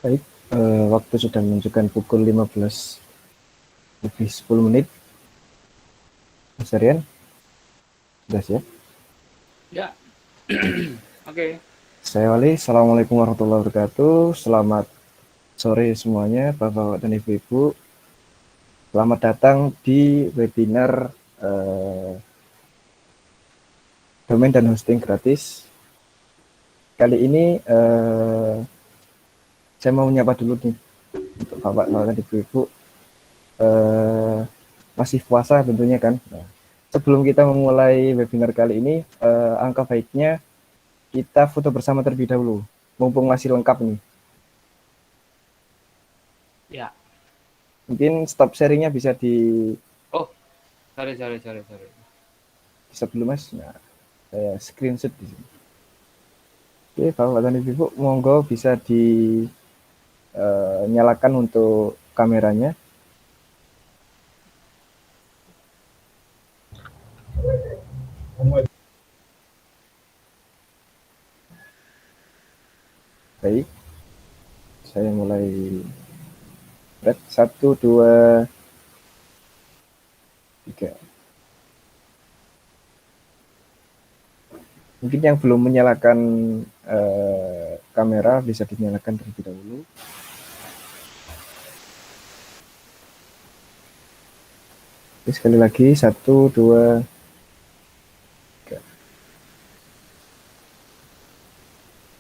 Baik, waktu sudah menunjukkan pukul 15 lebih 10 menit. Mas Aryan, sudah siap? Ya, oke. Saya Wali, Assalamualaikum warahmatullahi wabarakatuh. Selamat sore semuanya, Bapak-Bapak dan Ibu-Ibu. Selamat datang di webinar domain dan hosting gratis. Kali ini saya mau menyapa dulu nih untuk Bapak-Bapak dan Ibu-Ibu. Eh, Masih puasa tentunya kan. Nah, sebelum kita memulai webinar kali ini, angka baiknya kita foto bersama terlebih dahulu, mumpung masih lengkap nih. Ya. Mungkin stop sharingnya bisa Oh, sorry. bisa belum mas? Nah, saya screenshot di sini. Oke, Bapak dan Ibu, monggo bisa dinyalakan untuk kameranya. Baik, saya mulai. Satu, dua, tiga. Mungkin yang belum menyalakan kamera bisa dinyalakan terlebih dahulu. Oke, sekali lagi, satu, dua, tiga.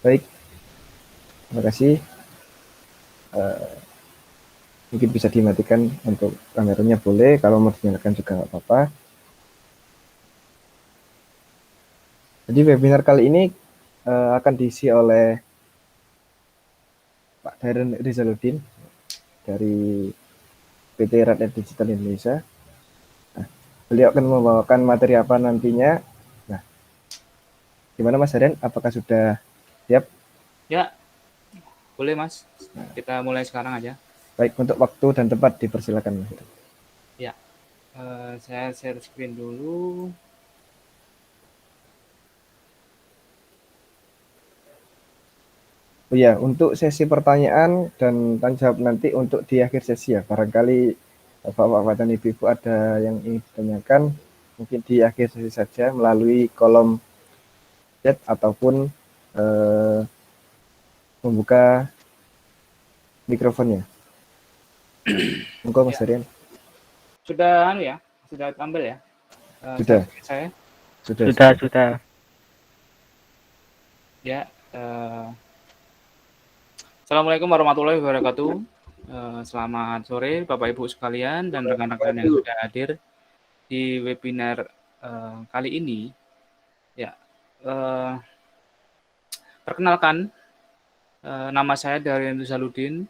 Baik, terima kasih. Mungkin bisa dimatikan untuk kameranya boleh, kalau mau dinyalakan juga nggak apa-apa. Jadi webinar kali ini akan diisi oleh Pak Darren Rizaludin dari PT Rakyat Digital Indonesia. Nah, beliau akan membawakan materi apa nantinya. Nah, gimana Mas Darren? Apakah sudah siap? Ya, boleh Mas. Kita mulai sekarang aja. Baik, untuk waktu dan tempat dipersilakan Mas. Ya, saya share screen dulu. Oh ya, untuk sesi pertanyaan dan tanya jawab nanti untuk di akhir sesi ya. Barangkali Bapak-Bapak dan Ibu-Ibu ada yang ingin ditanyakan, mungkin di akhir sesi saja melalui kolom chat ataupun eh, membuka mikrofonnya. Monggo Mas Ya, Rian. sudah ya, sudah ambil ya. Share Sudah, screen saya. sudah, Sudah, sudah. sudah. Ya, Assalamualaikum warahmatullahi wabarakatuh. Selamat sore Bapak Ibu sekalian dan rekan-rekan yang sudah hadir di webinar kali ini. Ya, eh, perkenalkan, nama saya Darren Rizaludin.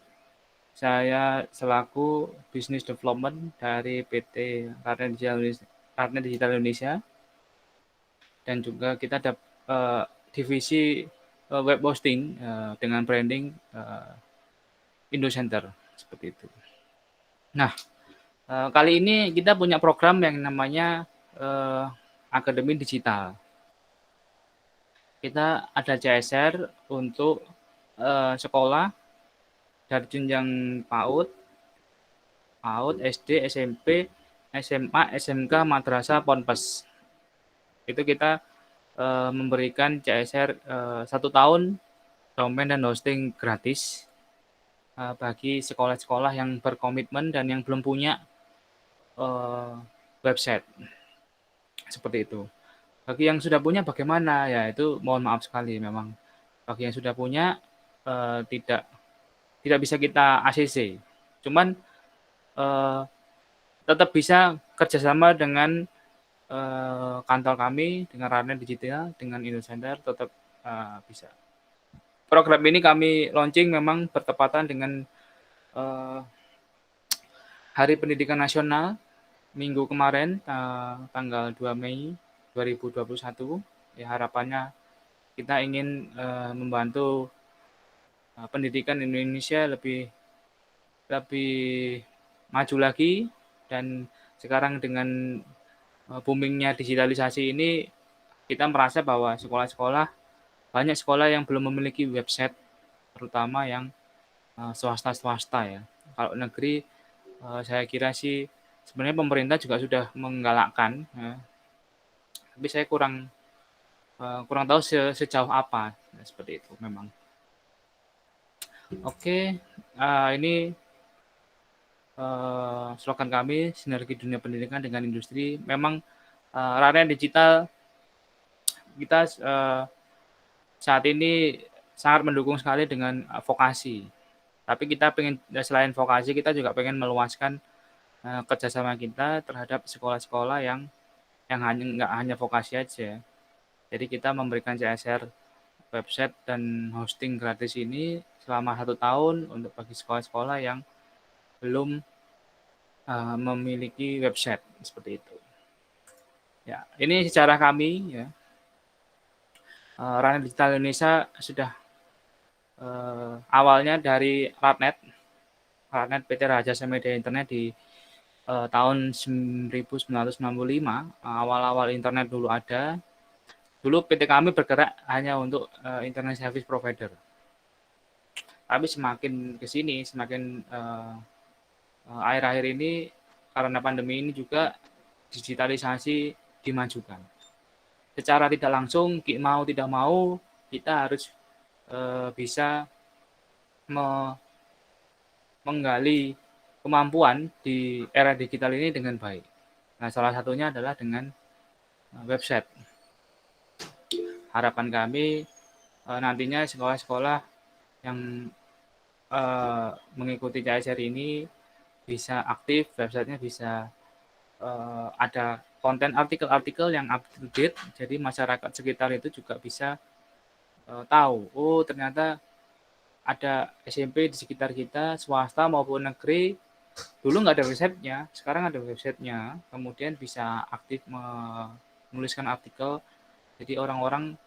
Saya selaku Business Development dari PT Karnet Digital Indonesia dan juga kita ada divisi web hosting dengan branding Indocenter seperti itu. Nah, kali ini kita punya program yang namanya Akademi Digital. Kita ada CSR untuk sekolah dari jenjang PAUD, SD, SMP, SMA, SMK, madrasah, ponpes. Itu kita memberikan CSR 1 tahun domain dan hosting gratis bagi sekolah-sekolah yang berkomitmen dan yang belum punya eh, website seperti itu. Bagi yang sudah punya bagaimana? Ya itu mohon maaf sekali memang bagi yang sudah punya tidak tidak bisa kita ACC. Cuman eh, tetap bisa kerjasama dengan kantor kami, dengan Rane Digital, dengan Indocenter tetap bisa. Program ini kami launching memang bertepatan dengan eh, Hari Pendidikan Nasional minggu kemarin tanggal 2 Mei 2021. Ya harapannya kita ingin membantu pendidikan Indonesia lebih lebih maju lagi dan sekarang dengan boomingnya digitalisasi ini kita merasa bahwa sekolah-sekolah banyak sekolah yang belum memiliki website terutama yang swasta-swasta ya. Kalau negeri, saya kira sih sebenarnya pemerintah juga sudah menggalakkan ya, tapi saya kurang tahu sejauh apa, ya, seperti itu memang. Oke, ini slogan kami, sinergi dunia pendidikan dengan industri. Memang ranah digital kita saat ini sangat mendukung sekali dengan vokasi. Tapi kita pengen selain vokasi kita juga pengen meluaskan kerjasama kita terhadap sekolah-sekolah yang hanya nggak hanya vokasi aja. Jadi kita memberikan CSR website dan hosting gratis ini selama 1 tahun untuk bagi sekolah-sekolah yang belum memiliki website seperti itu. Ya, ini sejarah kami ya. Ranah Digital Indonesia sudah awalnya dari Radnet PT Raja Media Internet di tahun 1995. Awal-awal internet dulu ada. Dulu PT kami bergerak hanya untuk internet service provider. Tapi semakin ke sini, semakin akhir-akhir ini karena pandemi ini juga digitalisasi dimajukan. Secara tidak langsung, mau tidak mau, kita harus bisa menggali kemampuan di era digital ini dengan baik. Nah, salah satunya adalah dengan website. Harapan kami nantinya sekolah-sekolah yang mengikuti CSR ini bisa aktif, websitenya bisa ada konten artikel-artikel yang up to date, jadi masyarakat sekitar itu juga bisa tahu, oh ternyata ada SMP di sekitar kita, swasta maupun negeri, dulu nggak ada websitenya, sekarang ada websitenya, kemudian bisa aktif menuliskan artikel, jadi orang-orang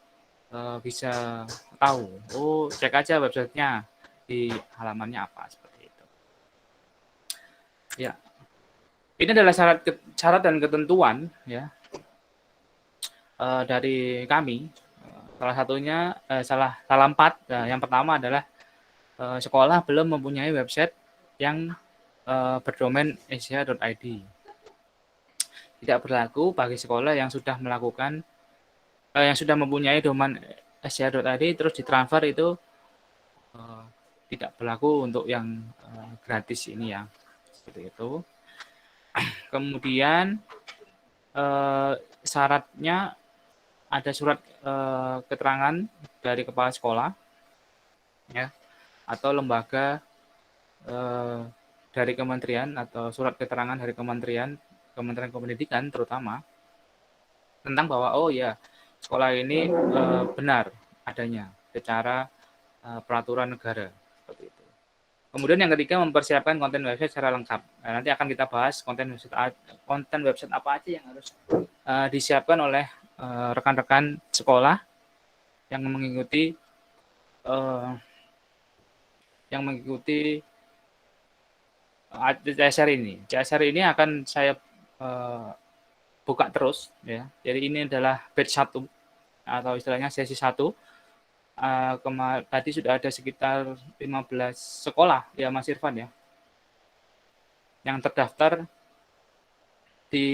bisa tahu, oh cek aja websitenya di halamannya apa, seperti itu. Ya, ini adalah syarat dan ketentuan ya dari kami. Salah satunya salah 4. Yang pertama adalah sekolah belum mempunyai website yang berdomain asia.id. Tidak berlaku bagi sekolah yang sudah melakukan yang sudah mempunyai domain asia.id terus ditransfer itu tidak berlaku untuk yang gratis ini ya. Seperti itu. Kemudian syaratnya ada surat keterangan dari kepala sekolah ya atau lembaga dari kementerian atau surat keterangan dari Kementerian Pendidikan terutama tentang bahwa oh ya sekolah ini benar adanya secara peraturan negara seperti itu. Kemudian yang ketiga mempersiapkan konten website secara lengkap. Nah, nanti akan kita bahas konten website apa aja yang harus disiapkan oleh rekan-rekan sekolah yang mengikuti CSR ini. CSR ini akan saya buka terus ya. Jadi ini adalah batch 1 atau istilahnya sesi 1. Tadi sudah ada sekitar 15 sekolah ya Mas Irfan ya yang terdaftar di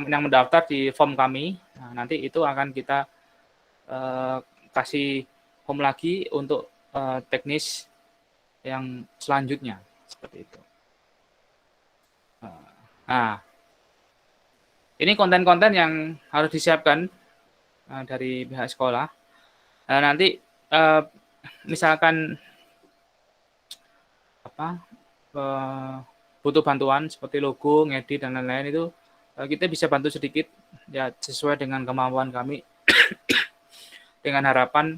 yang mendaftar di form kami. Nah, nanti itu akan kita kasih form lagi untuk teknis yang selanjutnya seperti itu. Nah, ini konten-konten yang harus disiapkan dari pihak sekolah. Nanti misalkan butuh bantuan seperti logo, ngedit dan lain-lain itu kita bisa bantu sedikit ya sesuai dengan kemampuan kami. Dengan harapan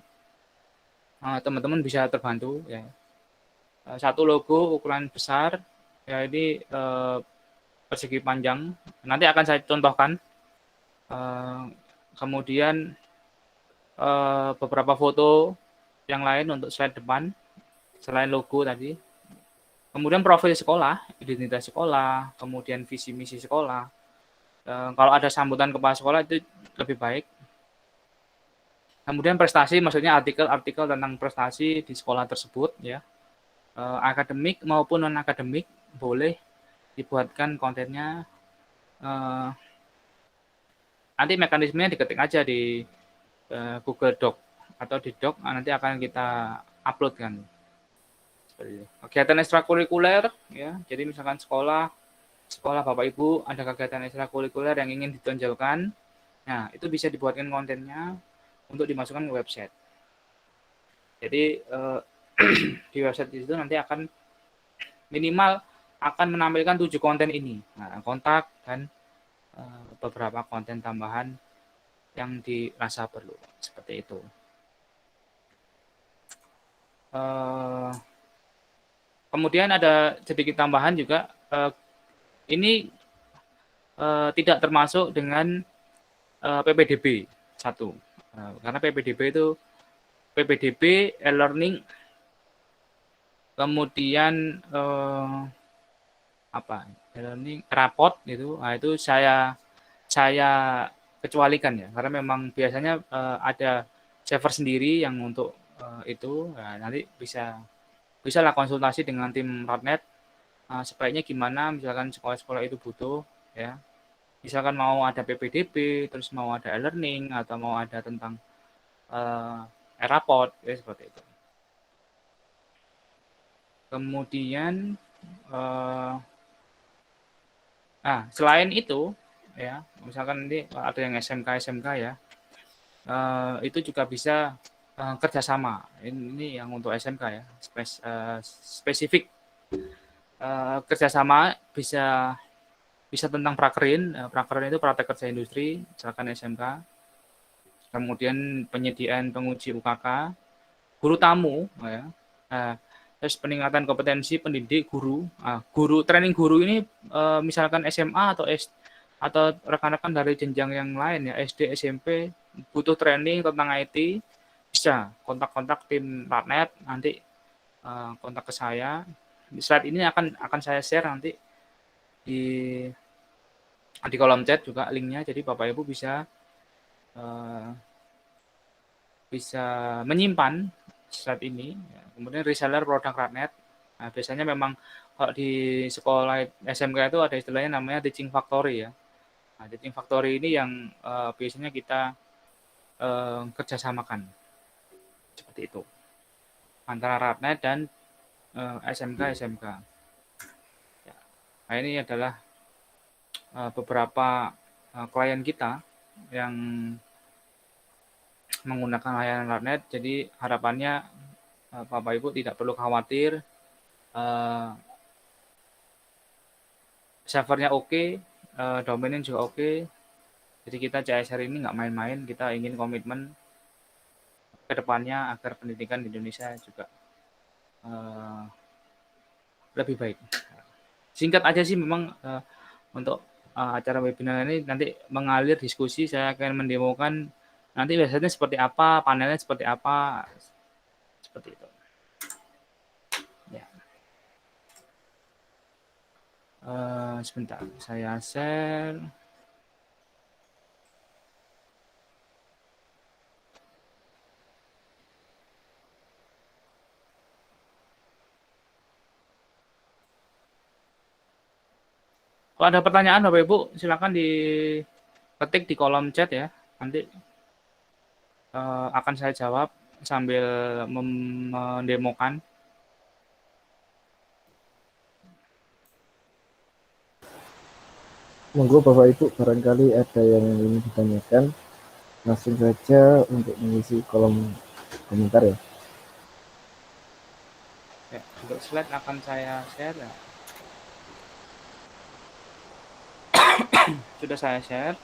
teman-teman bisa terbantu ya. Satu logo ukuran besar ya ini persegi panjang. Nanti akan saya contohkan. Kemudian beberapa foto yang lain untuk slide depan selain logo tadi. Kemudian profil sekolah, identitas sekolah, kemudian visi misi sekolah. Kalau ada sambutan kepala sekolah itu lebih baik. Kemudian prestasi, maksudnya artikel-artikel tentang prestasi di sekolah tersebut ya, akademik maupun non akademik boleh dibuatkan kontennya. Nanti mekanismenya diketik aja di Google Doc atau di Doc, nanti akan kita uploadkan. Kegiatan ekstrakurikuler ya, jadi misalkan sekolah Bapak Ibu ada kegiatan ekstrakurikuler yang ingin ditonjolkan, nah itu bisa dibuatkan kontennya untuk dimasukkan ke website. Jadi di website itu nanti akan minimal akan menampilkan 7 konten ini, nah, kontak dan beberapa konten tambahan yang dirasa perlu, seperti itu. Kemudian ada sedikit tambahan juga, ini tidak termasuk dengan PPDB 1, karena PPDB e-learning, kemudian e-learning raport gitu, nah itu saya kecualikan ya, karena memang biasanya ada server sendiri yang untuk itu. Nah, nanti bisa lah konsultasi dengan tim Radnet, sebaiknya gimana misalkan sekolah-sekolah itu butuh ya. Misalkan mau ada PPDB, terus mau ada e-learning atau mau ada tentang e-raport ya, seperti itu. Kemudian selain itu ya, misalkan nanti ada yang SMK ya, itu juga bisa kerjasama. Ini yang untuk SMK ya, spesifik kerjasama bisa tentang prakerin. Prakerin itu praktek kerja industri, misalkan SMK. Kemudian penyediaan penguji UKK, guru tamu, ya. Terus peningkatan kompetensi pendidik guru. Training guru ini misalkan SMA atau rekan-rekan dari jenjang yang lain ya, SD, SMP butuh training tentang IT, bisa kontak-kontak tim Radnet, nanti kontak ke saya. Slide ini akan saya share nanti di kolom chat juga linknya, jadi Bapak Ibu bisa menyimpan slide ini. Kemudian reseller produk Radnet. Nah, biasanya memang kalau di sekolah SMK itu ada istilahnya namanya teaching factory ya. Nah, teaching factory ini yang biasanya kita kerjasamakan seperti itu antara Radnet dan SMK. Ya. Nah, ini adalah beberapa klien kita yang menggunakan layanan Radnet. Jadi harapannya Bapak Ibu tidak perlu khawatir, servernya oke, domainnya juga oke. Jadi kita CSR ini nggak main-main, kita ingin komitmen ke depannya agar pendidikan di Indonesia juga lebih baik. Singkat aja sih memang untuk acara webinar ini nanti mengalir diskusi, saya akan mendemokan nanti website-nya seperti apa, panelnya seperti apa, seperti itu. Ya. Sebentar, saya share. Kalau ada pertanyaan Bapak Ibu, silakan diketik di kolom chat ya. Nanti akan saya jawab sambil mendemokan. Monggo Bapak Ibu, barangkali ada yang ingin ditanyakan, langsung saja untuk mengisi kolom komentar ya. Ya, untuk slide akan saya share ya. Sudah saya share.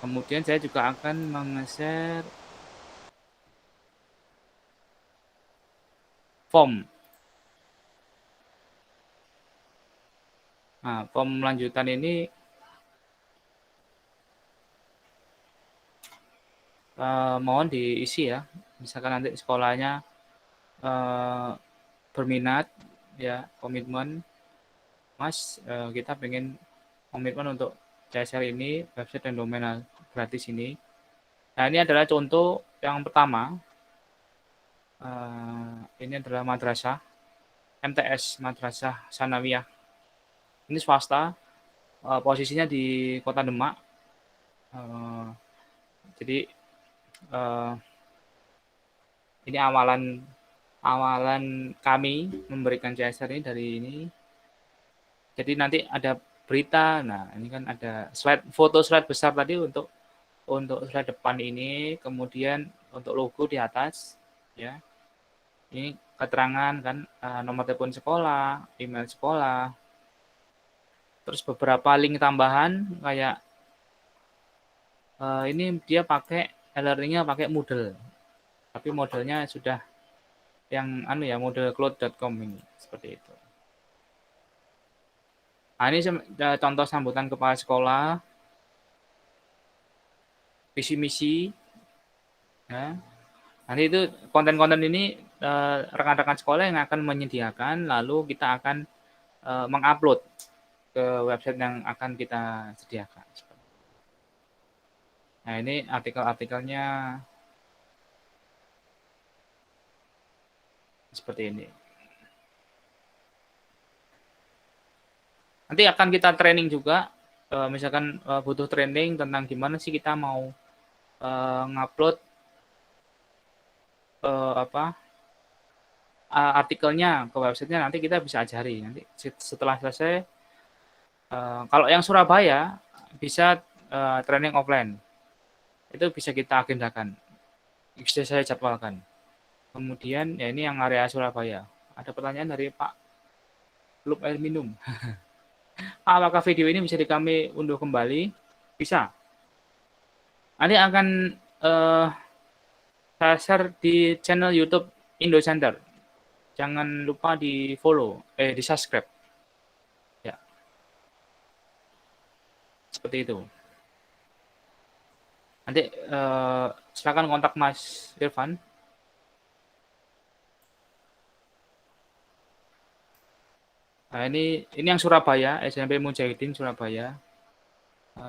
Kemudian saya juga akan meng-share form. Nah, form lanjutan ini mohon diisi ya. Misalkan nanti sekolahnya berminat ya, komitmen, Mas, kita pengen komitmen untuk CSR ini, website dan domain gratis ini. Nah, ini adalah contoh yang pertama. Ini adalah madrasah MTS, Madrasah Sanawiyah. Ini swasta, posisinya di Kota Demak. Eh, jadi eh, ini awalan kami memberikan CSR ini dari ini. Jadi nanti ada berita. Nah, ini kan ada foto slide besar tadi untuk slide depan ini, kemudian untuk logo di atas, ya. Ini keterangan kan, nomor telepon sekolah, email sekolah, terus beberapa link tambahan kayak ini dia pakai e-learning-nya pakai Moodle, tapi modelnya sudah yang ya model cloud.com ini seperti itu. Nah, ini contoh sambutan kepala sekolah, visi misi, ya. Nanti itu konten-konten ini rekan-rekan sekolah yang akan menyediakan, lalu kita akan mengupload ke website yang akan kita sediakan. Nah, ini artikel-artikelnya seperti ini. Nanti akan kita training juga, misalkan butuh training tentang gimana sih kita mau ngupload artikelnya ke websitenya, nanti kita bisa ajari. Nanti setelah selesai, kalau yang Surabaya bisa training offline, itu bisa kita agendakan, bisa saya jadwalkan. Kemudian ya ini yang area Surabaya. Ada pertanyaan dari Pak Lup Air Minum. Apakah video ini bisa kami unduh kembali? Bisa. Nanti akan saya share di channel YouTube Indocenter. Jangan lupa di follow, di subscribe. Ya, seperti itu. Nanti silakan kontak Mas Irfan. Nah, ini yang Surabaya, SMP Mujahidin Surabaya.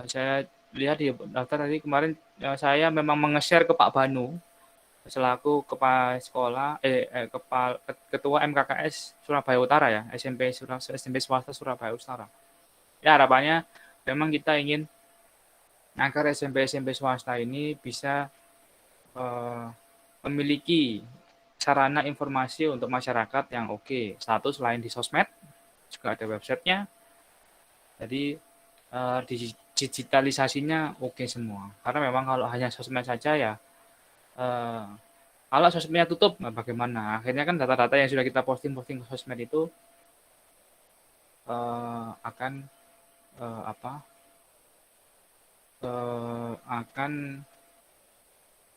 Saya lihat di daftar tadi kemarin saya memang menge-share ke Pak Banu selaku kepala sekolah ketua MKKS Surabaya Utara ya, SMP swasta Surabaya Utara. Ya, harapannya memang kita ingin agar SMP swasta ini bisa memiliki sarana informasi untuk masyarakat yang oke. Satu, selain di sosmed, juga ada websitenya. Jadi digitalisasinya oke semua. Karena memang kalau hanya sosmed saja ya, kalau sosmednya tutup, nah bagaimana? Akhirnya kan data-data yang sudah kita posting ke sosmed itu akan akan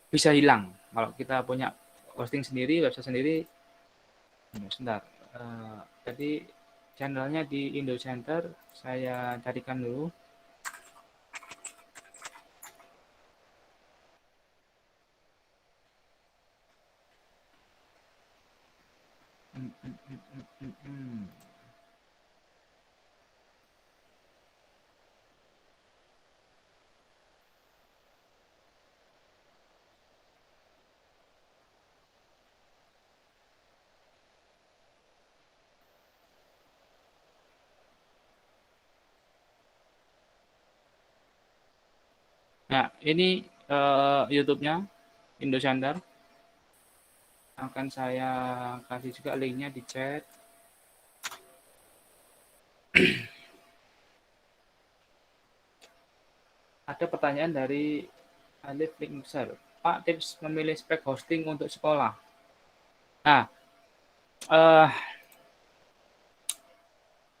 bisa hilang. Kalau kita punya posting sendiri, website sendiri, sebentar. Jadi channelnya di Indocenter saya carikan dulu. Nah, ini YouTube-nya Indocenter. Akan saya kasih juga linknya di chat. Ada pertanyaan dari Alif Linkser. Pak, tips memilih spek hosting untuk sekolah. Nah,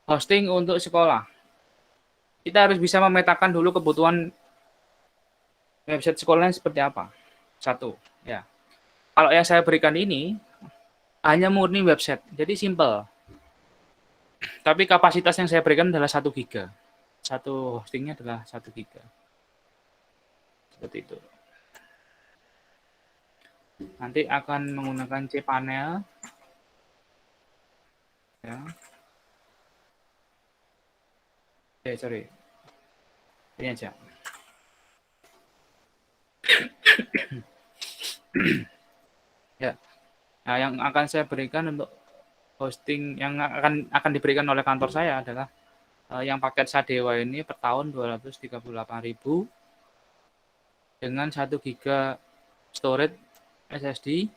hosting untuk sekolah. Kita harus bisa memetakan dulu kebutuhan website sekolahnya seperti apa. Satu, ya. Kalau yang saya berikan ini hanya murni website, jadi simple. Tapi kapasitas yang saya berikan adalah 1 giga. Satu hostingnya adalah 1 giga. Seperti itu. Nanti akan menggunakan cPanel. Ya. Sorry. Ini aja. Ya. Nah, yang akan saya berikan untuk hosting yang akan diberikan oleh kantor saya adalah yang paket Sadewa ini per tahun 238.000 dengan 1 giga storage SSD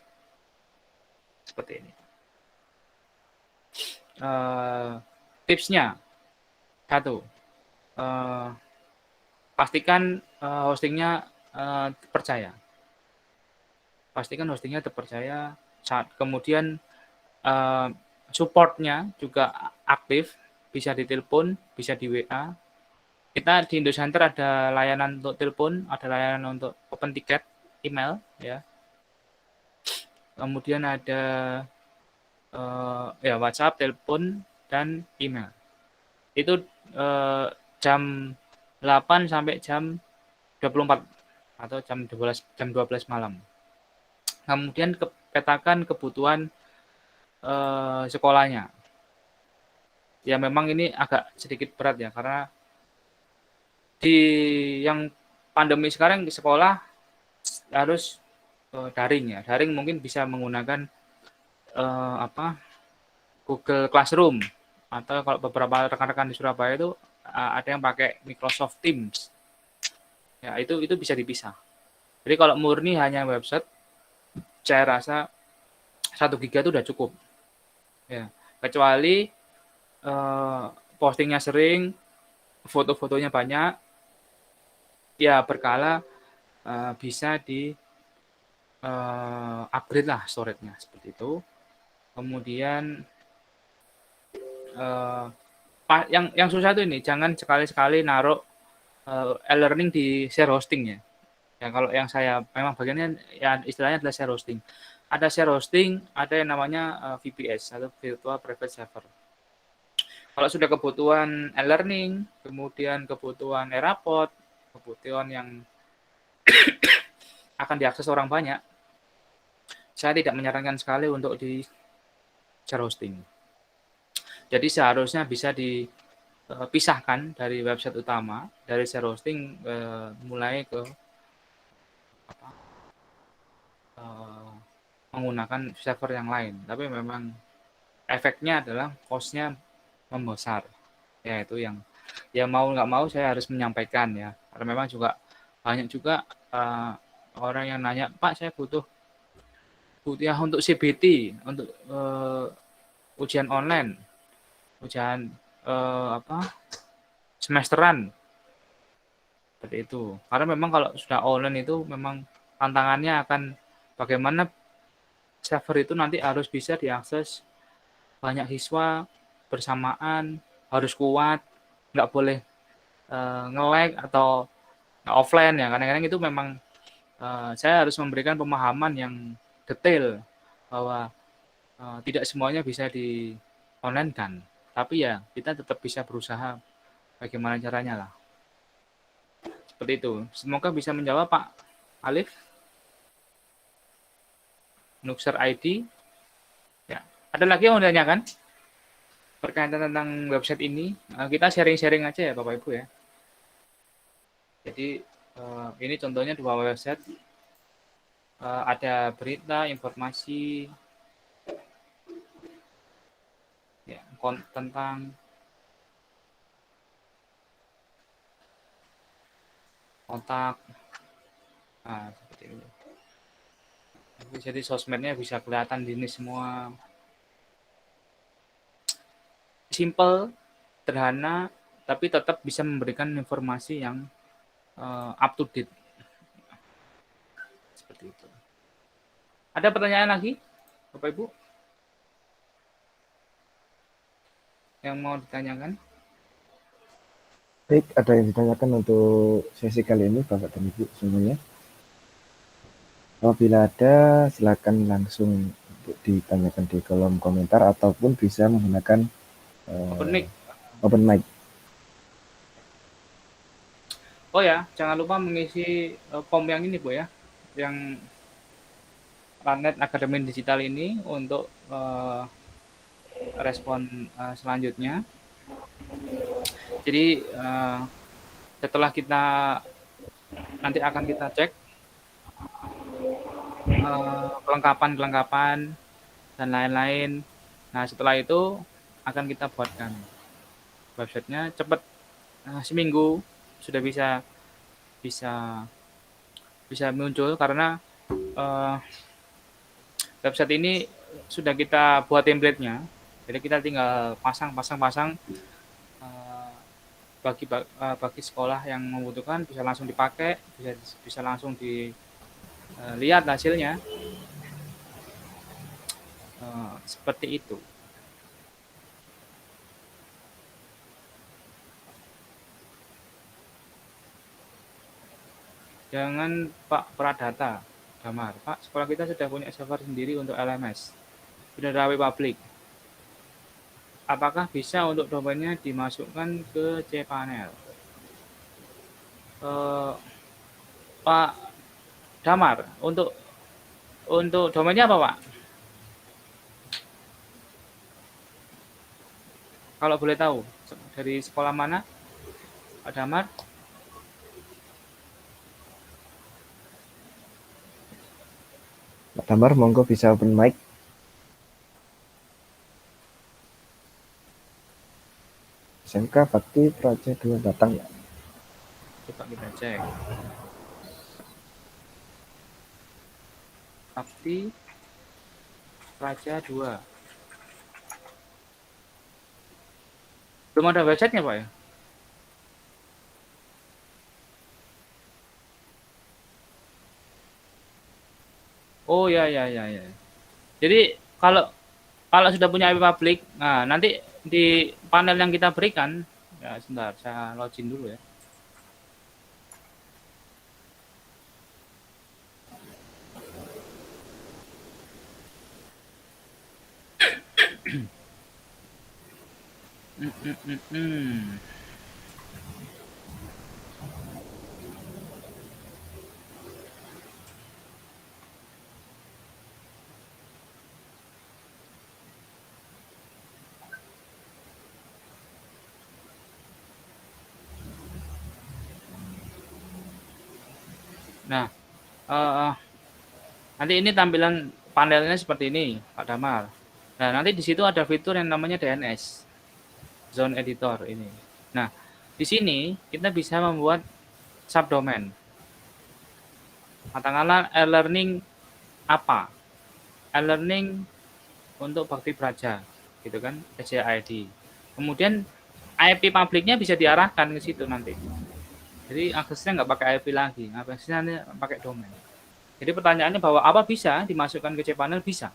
seperti ini. Tipsnya satu, pastikan hostingnya terpercaya. Pastikan hostingnya terpercaya. Kemudian supportnya juga aktif, bisa ditelepon, bisa di WA. Kita di Indocenter ada layanan untuk telepon, ada layanan untuk open tiket, email, ya. Kemudian ada ya WhatsApp, telepon, dan email. Itu jam 8 sampai jam 24 atau jam 12 malam. Kemudian petakan kebutuhan sekolahnya. Ya memang ini agak sedikit berat ya karena di yang pandemi sekarang di sekolah harus daring ya. Daring mungkin bisa menggunakan Google Classroom atau kalau beberapa rekan-rekan di Surabaya itu ada yang pakai Microsoft Teams. Ya, itu bisa dipisah. Jadi kalau murni hanya website, saya rasa 1 giga itu udah cukup. Ya, kecuali postingnya sering, foto-fotonya banyak, ya berkala bisa di upgrade lah storage-nya seperti itu. Kemudian yang susah itu ini, jangan sekali-sekali naruh e-learning di share hosting ya. Ya kalau yang saya memang bagiannya ya istilahnya adalah share hosting. Ada share hosting, ada yang namanya VPS atau Virtual Private Server. Kalau sudah kebutuhan e-learning, kemudian kebutuhan Erapod, kebutuhan yang akan diakses orang banyak, saya tidak menyarankan sekali untuk di share hosting. Jadi seharusnya bisa dipisahkan dari website utama, dari share hosting mulai ke menggunakan server yang lain. Tapi memang efeknya adalah cost-nya membesar. Ya itu yang ya mau nggak mau saya harus menyampaikan ya. Karena memang juga banyak juga orang yang nanya, Pak saya butuh ya untuk CBT, untuk ujian online, ujian semesteran seperti itu. Karena memang kalau sudah online itu memang tantangannya akan bagaimana server itu nanti harus bisa diakses banyak siswa bersamaan, harus kuat, nggak boleh nge-lag atau offline ya. Kadang-kadang itu memang saya harus memberikan pemahaman yang detail bahwa tidak semuanya bisa di online kan. Tapi ya kita tetap bisa berusaha bagaimana caranya lah. Seperti itu. Semoga bisa menjawab Pak Alif. Nuxer ID. Ya. Ada lagi yang mau ditanyakan berkaitan tentang website ini? Kita sharing-sharing aja ya Bapak Ibu ya. Jadi ini contohnya 2 website. Ada berita, informasi ya, tentang kontak. Nah, seperti itu. Jadi sosmednya bisa kelihatan di ini semua. Simple, sederhana, tapi tetap bisa memberikan informasi yang up to date. Seperti itu. Ada pertanyaan lagi, Bapak Ibu? Yang mau ditanyakan? Baik, ada yang ditanyakan untuk sesi kali ini, Bapak dan Ibu semuanya. Apabila ada, silakan langsung untuk ditanyakan di kolom komentar ataupun bisa menggunakan open mic. Oh ya, jangan lupa mengisi form yang ini Bu ya, yang Planet Akademi Digital ini untuk respon selanjutnya. Jadi setelah kita nanti akan kita cek kelengkapan-kelengkapan dan lain-lain. Nah, setelah itu akan kita buatkan websitenya cepat, seminggu sudah bisa bisa muncul karena uh, website ini sudah kita buat template-nya. Jadi kita tinggal pasang bagi sekolah yang membutuhkan bisa langsung dipakai, bisa langsung dilihat hasilnya. Seperti itu. Jangan Pak Pradata, Damar. Pak, sekolah kita sudah punya server sendiri untuk LMS. Sudah ada web public. Apakah bisa untuk domainnya dimasukkan ke cPanel? Pak Damar, untuk domainnya apa, Pak? Kalau boleh tahu, dari sekolah mana, Pak Damar? Pak Damar, monggo bisa open mic. SMK Bakti Praja 2 Batang. Coba kita cek. Bakti Praja 2. Belum ada websitenya, Pak ya? Oh ya ya ya ya. Jadi kalau kalau sudah punya IP public, nah nanti di panel yang kita berikan, ya sebentar saya login dulu ya. Nah, nanti ini tampilan panelnya seperti ini, Pak Damar. Nah, nanti di situ ada fitur yang namanya DNS, Zone Editor ini. Nah, di sini kita bisa membuat subdomain. Katakanlah e-learning apa? E-learning untuk Bakti Praja, gitu kan, SCID. Kemudian IP publiknya bisa diarahkan ke situ nanti. Jadi aksesnya nggak pakai IP lagi, aksesnya pakai domain. Jadi pertanyaannya bahwa apa bisa dimasukkan ke cPanel? Bisa.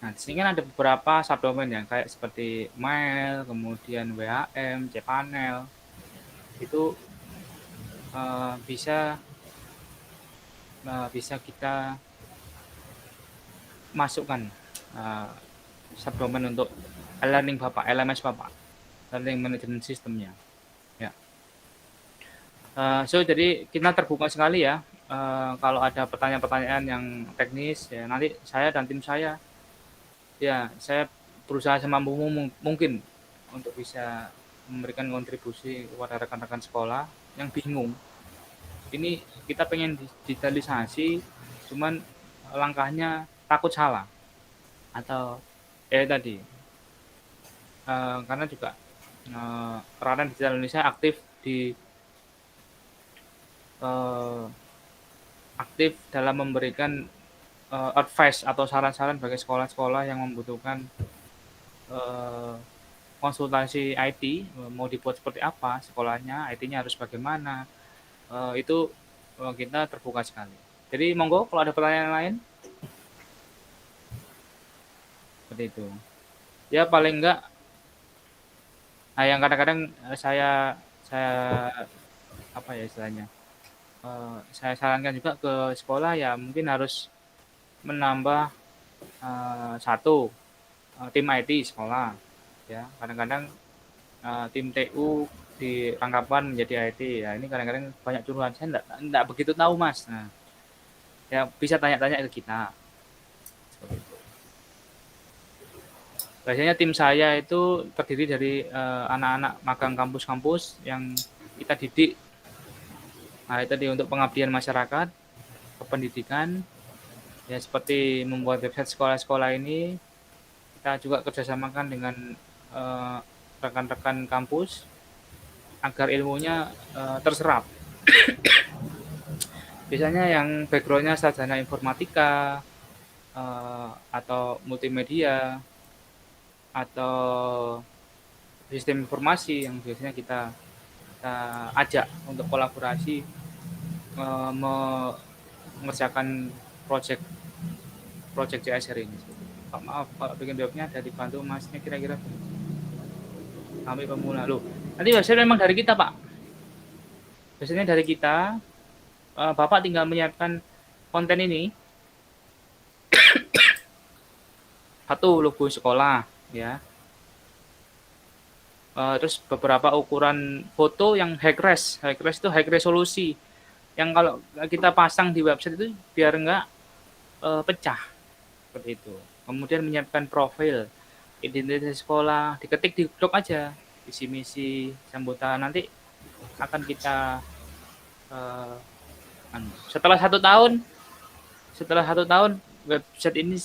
Nah, di sini kan ada beberapa subdomain yang kayak seperti mail, kemudian WHM, cPanel. Itu bisa kita masukkan subdomain untuk e-learning Bapak, LMS Bapak, Learning Management System-nya. Ya. Jadi kita terbuka sekali ya. Kalau ada pertanyaan-pertanyaan yang teknis, ya nanti saya dan tim saya, ya saya berusaha semampu mungkin untuk bisa memberikan kontribusi kepada rekan-rekan sekolah yang bingung. Ini kita pengen digitalisasi, cuman langkahnya takut salah atau tadi karena juga peranan digital Indonesia aktif dalam memberikan advice atau saran-saran bagi sekolah-sekolah yang membutuhkan konsultasi IT, mau dibuat seperti apa sekolahnya, IT-nya harus bagaimana, itu kita terbuka sekali. Jadi monggo kalau ada pertanyaan lain, seperti itu. Ya paling enggak, yang kadang-kadang saya apa ya istilahnya, saya sarankan juga ke sekolah ya mungkin harus menambah satu tim IT sekolah ya, kadang-kadang tim TU dirangkapkan menjadi IT ya, ini kadang-kadang banyak curhat, saya enggak begitu tahu Mas. Nah, ya bisa tanya-tanya ke kita seperti itu. Biasanya tim saya itu terdiri dari anak-anak magang kampus-kampus yang kita didik Nah, itu tadi untuk pengabdian masyarakat, kependidikan, ya seperti membuat website sekolah-sekolah ini, kita juga kerjasamakan dengan rekan-rekan kampus agar ilmunya terserap. Biasanya yang backgroundnya sarjana informatika atau multimedia atau sistem informasi yang biasanya kita ajak untuk kolaborasi mengerjakan project project CSR ini. Pak, maaf, Pak bikin webnya dari bantu masnya kira-kira kami pemula. Loh, nanti website memang dari kita, Pak. Biasanya dari kita, Bapak tinggal menyiapkan konten ini, satu logo sekolah, ya. Terus beberapa ukuran foto yang high res itu high resolusi. Yang kalau kita pasang di website itu biar enggak pecah, seperti itu. Kemudian menyiapkan profil, identitas sekolah, diketik di blog aja, visi misi, sambutan, nanti akan kita setelah satu tahun website ini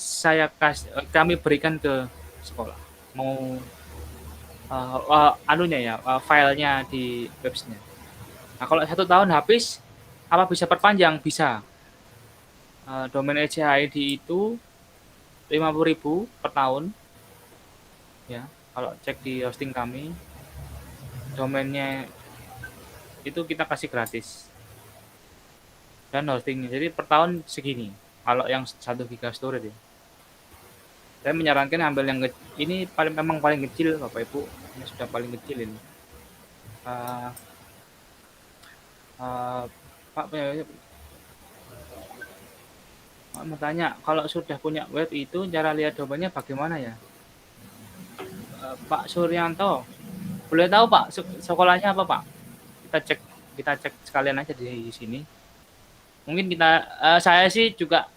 kami berikan ke sekolah, mau anunya ya, filenya di website. Nah, kalau 1 tahun habis, apa bisa perpanjang? Bisa. Domain ECHID itu 50.000 per tahun, ya. Kalau cek di hosting kami, domainnya itu kita kasih gratis dan hostingnya. Jadi per tahun segini. Kalau yang 1 GB storage ya. Saya menyarankan ambil yang ini memang paling kecil, Bapak Ibu. Ini sudah paling kecil ini. Uh, Pak mau tanya, kalau sudah punya web itu cara lihat domainnya bagaimana ya? Pak Suryanto, boleh tahu Pak sekolahnya apa Pak? Kita cek sekalian aja di sini. Mungkin saya sih juga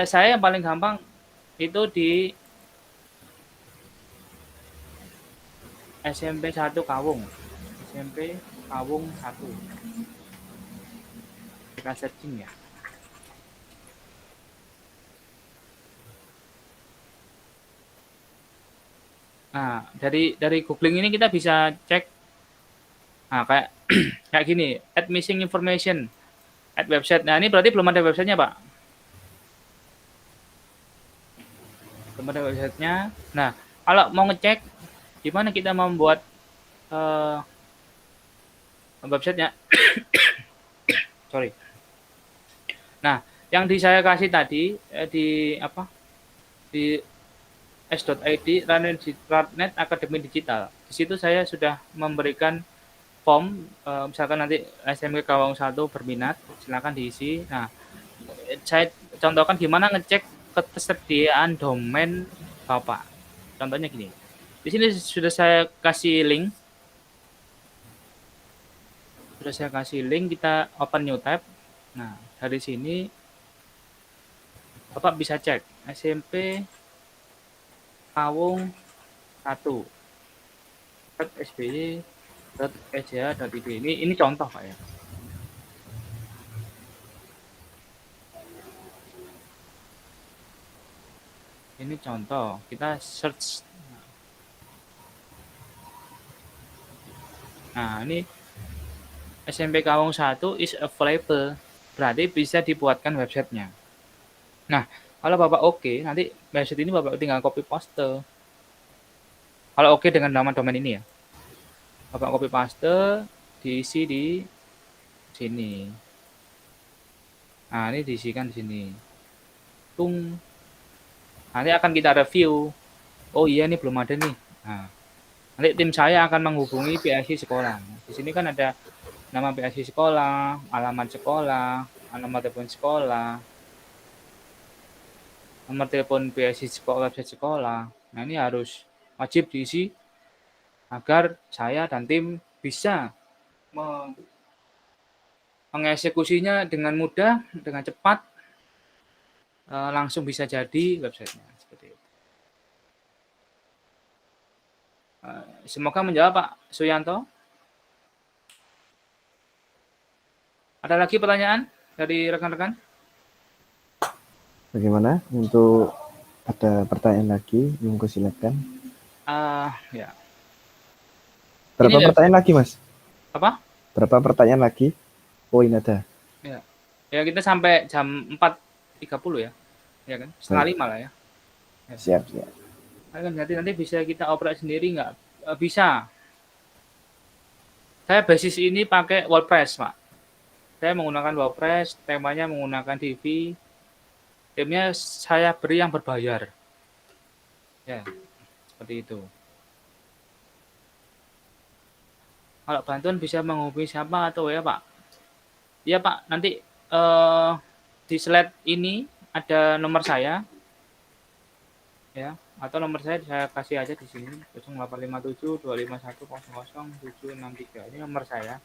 saya yang paling gampang itu di SMP 1 Kawung. SMP Kawung 1. Kita searching ya. Nah, dari googling ini kita bisa cek kayak kayak gini, add missing information, add website. Nah, ini berarti belum ada websitenya, Pak. Belum ada websitenya. Nah, kalau mau ngecek gimana kita membuat websitenya. Sorry. Nah, yang saya kasih tadi di s.id Radnet Akademi Digital. Di situ saya sudah memberikan form, misalkan nanti SMK Kawung 1 berminat, silakan diisi. Nah, saya contohkan gimana ngecek ketersediaan domain Bapak. Contohnya gini. Di sini sudah saya kasih link. Kita open new tab. Nah, dari sini Bapak bisa cek SMP Kawung 1 sby.ej.id. Ini contoh Pak ya. Ini contoh, kita search. Nah, ini SMP Kawung 1 is available. Berarti bisa dibuatkan websitenya. Nah, kalau Bapak oke, nanti website ini Bapak tinggal copy paste. Kalau oke dengan nama domain ini ya. Bapak copy paste, diisi di sini. Nah, ini diisikan di sini. Tung. Nanti akan kita review. Oh iya, ini belum ada nih. Nah, nanti tim saya akan menghubungi PSI sekolah. Di sini kan ada nama PSI sekolah, alamat sekolah, alamat telepon sekolah, nomor telepon PSI sekolah, website sekolah. Nah, ini harus wajib diisi agar saya dan tim bisa mengeksekusinya dengan mudah, dengan cepat, langsung bisa jadi websitenya. Seperti itu. Semoga menjawab Pak Suyanto. Ada lagi pertanyaan dari rekan-rekan? Bagaimana untuk ada pertanyaan lagi? Monggo silakan. Ya. Ini Berapa pertanyaan lagi, Mas? apa? Berapa pertanyaan lagi? Oh, ini ada. Ya. Ya kita sampai jam 4.30 ya. Ya kan? Setengah Baik. 5 lah ya. Ya. Siap, siap. Nanti bisa kita oprek sendiri nggak? Bisa. Saya basis ini pakai WordPress, Pak. Saya menggunakan WordPress, temanya menggunakan Divi. Timnya saya beri yang berbayar. Ya, seperti itu. Kalau bantuan bisa menghubungi siapa atau ya, Pak? Ya, Pak. Nanti di slide ini ada nomor saya, ya. Atau nomor saya kasih aja di sini 0857 251 00 763. Ini nomor saya.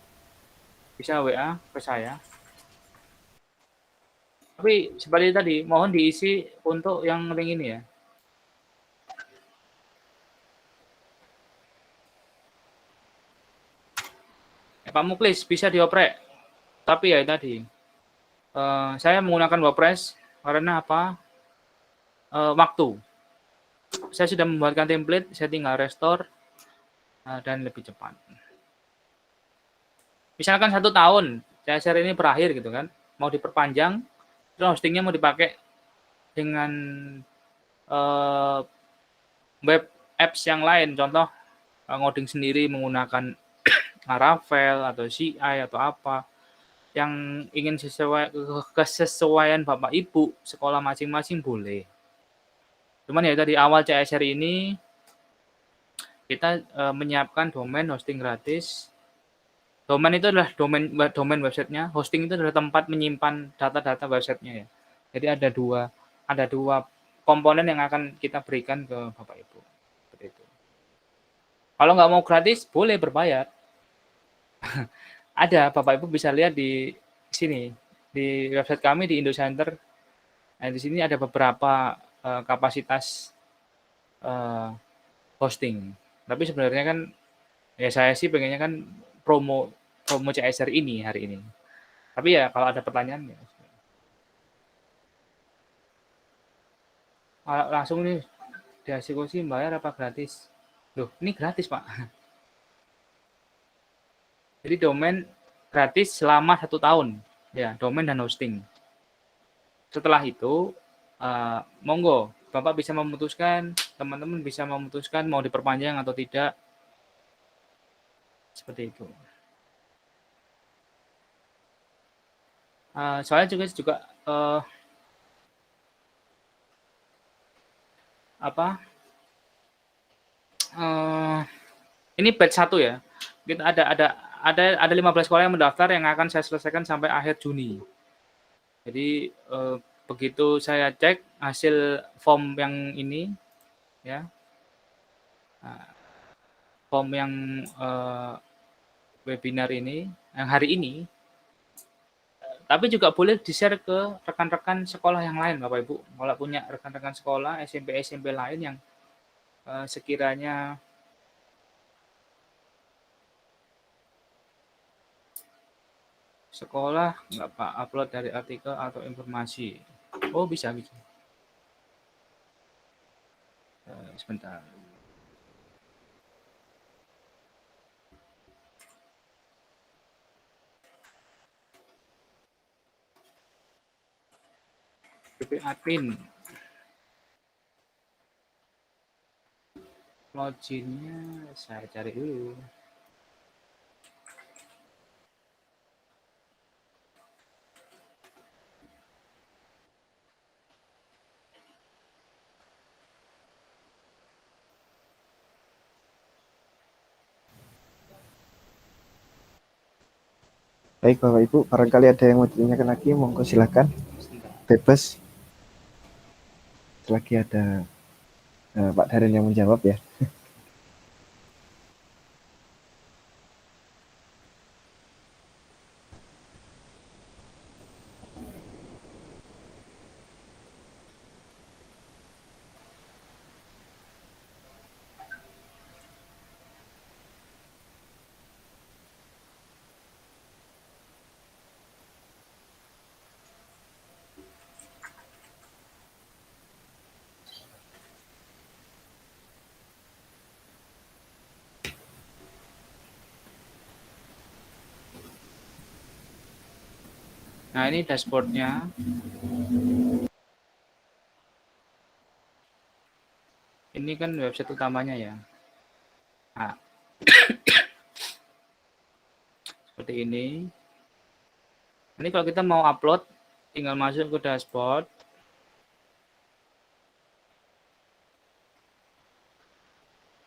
Bisa WA ke saya. Tapi seperti tadi, mohon diisi untuk yang link ini ya. Pak Muklis bisa dioprek. Tapi ya tadi, saya menggunakan WordPress karena apa? Waktu. Saya sudah membuatkan template, saya tinggal restore dan lebih cepat. Misalkan 1 tahun, CSR ini berakhir gitu kan, mau diperpanjang, terus hostingnya mau dipakai dengan web apps yang lain, contoh ngoding sendiri menggunakan Laravel atau CI atau apa, yang ingin kesesuaian Bapak Ibu sekolah masing-masing boleh. Cuman ya tadi awal CSR ini kita menyiapkan domain hosting gratis. Domain itu adalah domain websitenya. Hosting itu adalah tempat menyimpan data-data websitenya ya. Jadi ada dua komponen yang akan kita berikan ke Bapak Ibu. Seperti itu. Kalau nggak mau gratis, boleh berbayar. Ada, Bapak Ibu bisa lihat di sini di website kami di Indocenter. Nah, di sini ada beberapa kapasitas hosting. Tapi sebenarnya kan ya saya sih pengennya kan promo promo CSR ini hari ini. Tapi ya kalau ada pertanyaan ya langsung nih dieksekusi bayar apa gratis? Loh, ini gratis, Pak. Jadi domain gratis selama 1 tahun. Ya, domain dan hosting. Setelah itu, monggo, Bapak bisa memutuskan, teman-teman bisa memutuskan mau diperpanjang atau tidak. Seperti itu. Soalnya juga apa? Ini batch 1 ya. Kita ada 15 sekolah yang mendaftar yang akan saya selesaikan sampai akhir Juni. Jadi begitu saya cek hasil form yang ini ya, form yang webinar ini yang hari ini, tapi juga boleh di-share ke rekan-rekan sekolah yang lain Bapak Ibu. Kalau punya rekan-rekan sekolah SMP lain yang sekiranya sekolah nggak Pak upload dari artikel atau informasi. Oh bisa. Sebentar. PP admin. Loginnya saya cari dulu. Baik, Bapak Ibu, barangkali ada yang mau ditanyakan lagi, monggo silakan. Bebas. Selagi ada Pak Darin yang menjawab ya. Nah, ini dashboardnya. Ini kan website utamanya ya. Nah, seperti ini. Ini kalau kita mau upload, tinggal masuk ke dashboard.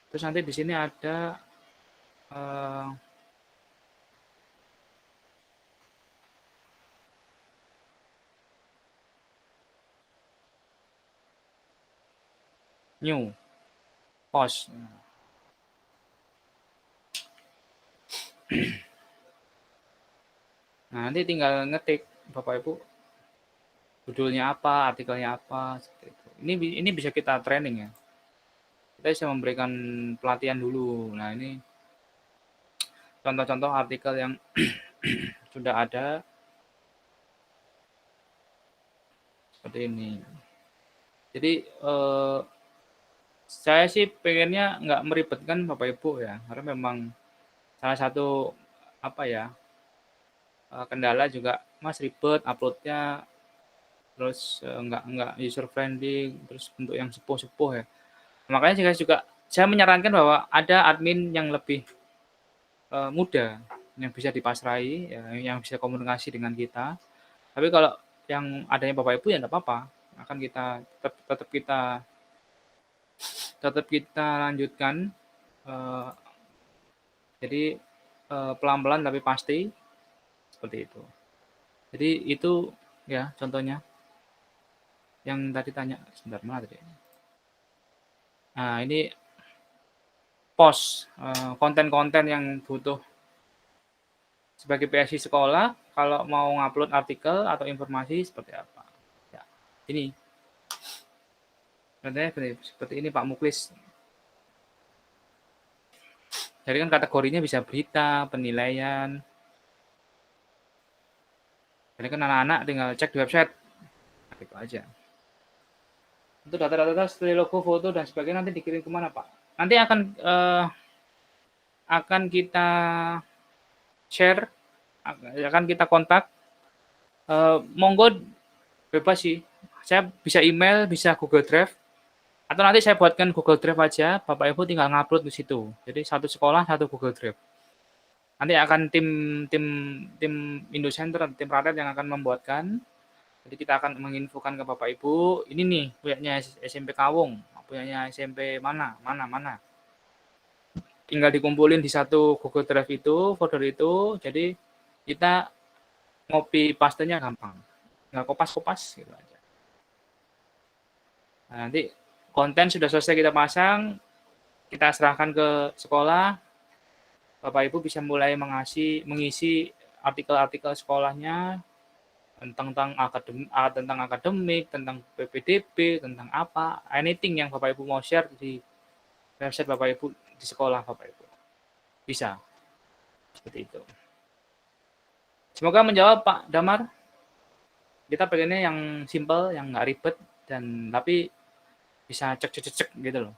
Terus nanti di sini ada new post. Nah, nanti tinggal ngetik Bapak Ibu judulnya apa, artikelnya apa, seperti itu. Ini bisa kita training ya. Kita bisa memberikan pelatihan dulu. Nah, ini contoh-contoh artikel yang sudah ada seperti ini. Jadi saya sih pengennya nggak meribetkan Bapak Ibu ya, karena memang salah satu apa ya kendala juga Mas ribet uploadnya, terus nggak user friendly, terus bentuk yang sepuh-sepuh ya. Makanya saya menyarankan bahwa ada admin yang lebih mudah yang bisa dipasrai, ya, yang bisa komunikasi dengan kita. Tapi kalau yang adanya Bapak Ibu ya nggak apa-apa, akan kita tetap kita lanjutkan. Eh, jadi pelan-pelan tapi pasti seperti itu. Jadi itu ya contohnya yang tadi tanya sebentar mana tadi. Nah ini post konten-konten yang butuh sebagai PSI sekolah kalau mau ngupload artikel atau informasi seperti apa. Ya, ini contohnya seperti ini Pak Muklis. Jadi kan kategorinya bisa berita, penilaian. Jadi kan anak-anak tinggal cek di website. Nah, itu aja. Untuk data-data seperti logo, foto dan sebagainya nanti dikirim kemana Pak? Nanti akan kita share, akan kita kontak. Monggo bebas sih. Saya bisa email, bisa Google Drive, atau nanti saya buatkan Google Drive aja. Bapak Ibu tinggal ngupload di situ. Jadi satu sekolah satu Google Drive. Nanti akan tim tim tim Indo Center, tim Ratet yang akan membuatkan. Jadi kita akan menginfokan ke Bapak Ibu, ini nih punyanya SMP Kawung, punyanya SMP mana. Tinggal dikumpulin di satu Google Drive itu, folder itu, jadi kita ngopi pastenya gampang. Nggak kopas-kopas gitu aja. Nah, nanti konten sudah selesai kita pasang, kita serahkan ke sekolah, Bapak Ibu bisa mulai mengisi artikel-artikel sekolahnya tentang akademik, tentang PPDB, tentang apa, anything yang Bapak Ibu mau share di website Bapak Ibu di sekolah Bapak Ibu. Bisa. Seperti itu. Semoga menjawab Pak Damar. Kita pengennya yang simple, yang nggak ribet, dan tapi bisa cek gitu loh.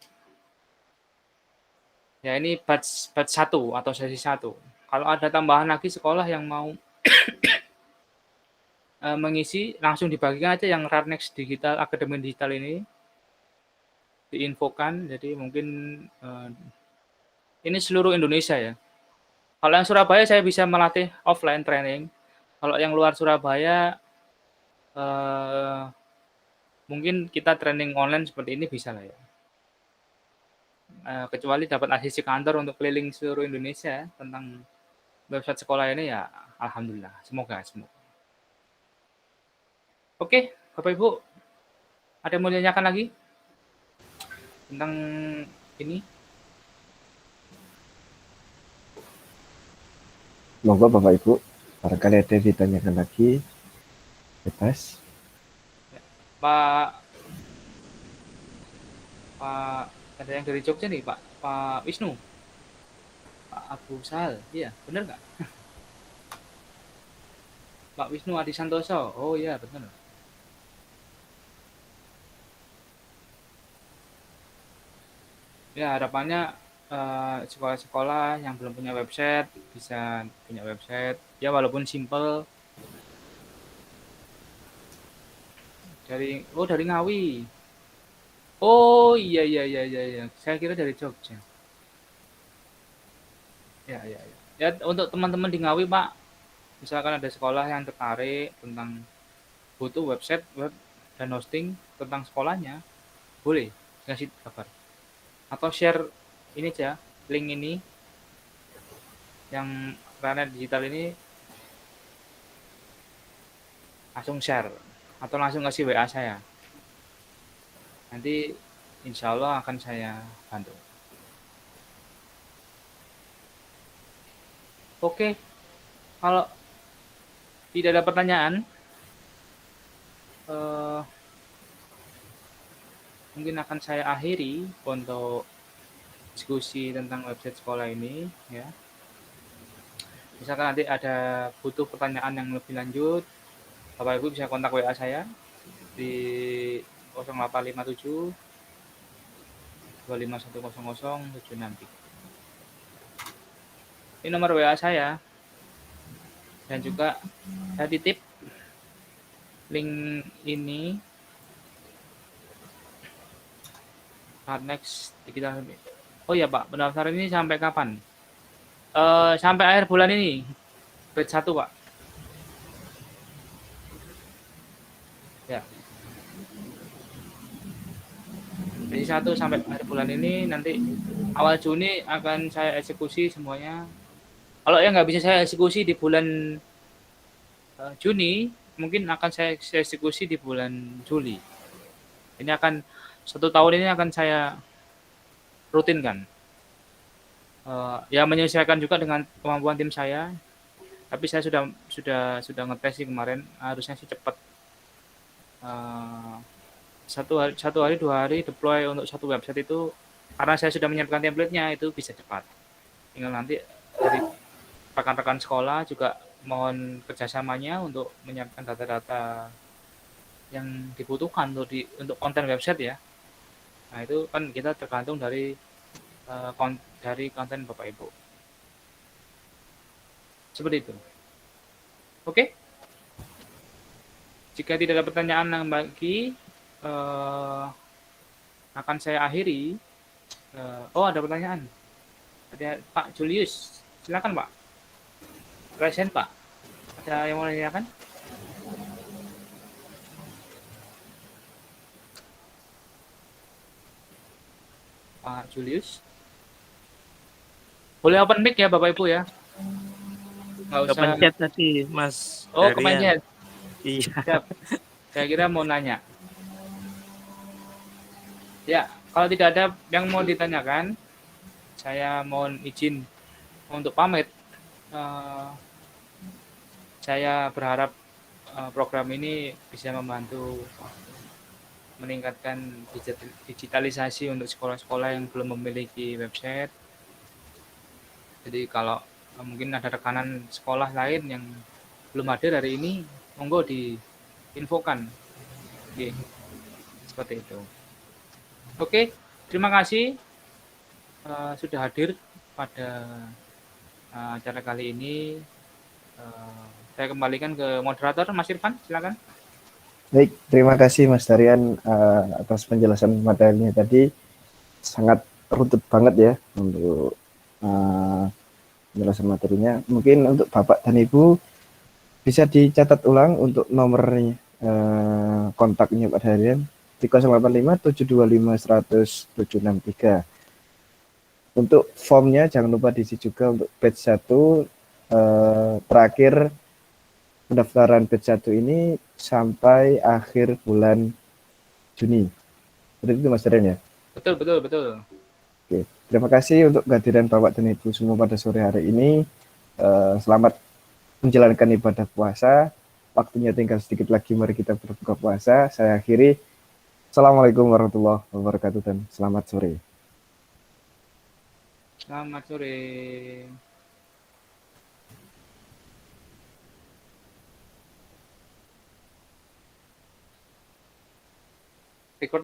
Ya ini batch 1 atau sesi 1. Kalau ada tambahan lagi sekolah yang mau mengisi, langsung dibagikan aja yang Rarnex Digital, Akademi Digital ini. Diinfokan, jadi mungkin ini seluruh Indonesia ya. Kalau yang Surabaya saya bisa melatih offline training. Kalau yang luar Surabaya mungkin kita training online seperti ini bisa lah ya. Kecuali dapat asisi kantor untuk keliling seluruh Indonesia tentang website sekolah ini ya alhamdulillah. Semoga. Oke, Bapak Ibu, ada yang mau ditanyakan lagi tentang ini? Monggo Bapak Ibu, barangkali ada yang ditanyakan lagi, bebas. Pak, ada yang dari Jogja nih, Pak Wisnu, Pak Abu Sahal, iya, benar nggak? Pak Wisnu Adi Santoso, oh iya benar. Ya harapannya sekolah-sekolah yang belum punya website bisa punya website, ya walaupun simple, Dari Ngawi. Oh, iya iya iya iya iya. Saya kira dari Jogja. Ya ya ya. Ya untuk teman-teman di Ngawi, Pak, misalkan ada sekolah yang tertarik tentang butuh website web dan hosting tentang sekolahnya, boleh kasih kabar. Atau share ini aja, link ini yang Rana Digital ini langsung share atau langsung kasih WA saya. Nanti insya Allah akan saya bantu. Oke, kalau tidak ada pertanyaan, eh, mungkin akan saya akhiri untuk diskusi tentang website sekolah ini. Ya, misalkan nanti ada butuh pertanyaan yang lebih lanjut, Bapak Ibu bisa kontak WA saya di 0857 25100 763. Ini nomor WA saya, dan juga saya titip link ini next kita. Oh ya Pak, pendaftaran ini sampai kapan? Sampai akhir bulan ini, batch 1 Pak. Ya, batch 1 sampai akhir bulan ini, nanti awal Juni akan saya eksekusi semuanya. Kalau yang nggak bisa saya eksekusi di bulan Juni, mungkin akan saya eksekusi di bulan Juli. Ini akan 1 tahun ini akan saya rutinkan. Ya menyesuaikan juga dengan kemampuan tim saya. Tapi saya sudah ngetes sih kemarin, harusnya sih cepat. Satu hari 2 hari deploy untuk satu website itu, karena saya sudah menyiapkan template-nya, itu bisa cepat. Tinggal nanti dari rekan-rekan sekolah juga mohon kerjasamanya untuk menyiapkan data-data yang dibutuhkan untuk konten website ya. Nah itu kan kita tergantung dari konten Bapak Ibu. Seperti itu. Oke. Jika tidak ada pertanyaan lagi, akan saya akhiri. Oh ada pertanyaan. Ada Pak Julius. Silakan Pak. Present Pak. Ada yang mau ditanyakan? Pak Julius. Boleh open mic ya Bapak Ibu ya. Nggak usah. Open chat tadi Mas. Oh, open chat. Iya. Siap. Saya kira mau nanya. Ya, kalau tidak ada yang mau ditanyakan, saya mohon izin untuk pamit. Saya berharap program ini bisa membantu meningkatkan digitalisasi untuk sekolah-sekolah yang belum memiliki website. Jadi kalau mungkin ada rekanan sekolah lain yang belum hadir hari ini, monggo diinfokan. Oke, seperti itu. Oke, terima kasih sudah hadir pada acara kali ini. Saya kembalikan ke moderator, Mas Irfan, silakan. Baik, terima kasih Mas Darian atas penjelasan materinya tadi. Sangat runtut banget ya untuk penjelasan materinya. Mungkin untuk Bapak dan Ibu bisa dicatat ulang untuk nomornya, kontaknya Pak Darian di 085 725 100 763. Untuk formnya jangan lupa diisi juga untuk batch 1 terakhir pendaftaran batch 1 ini sampai akhir bulan Juni. Seperti itu Mas Daren ya? Betul. Oke, terima kasih untuk kehadiran Bapak dan Ibu semua pada sore hari ini. Selamat menjalankan ibadah puasa. Waktunya tinggal sedikit lagi, mari kita berbuka puasa. Saya akhiri. Assalamualaikum warahmatullahi wabarakatuh dan selamat sore. Selamat sore. Record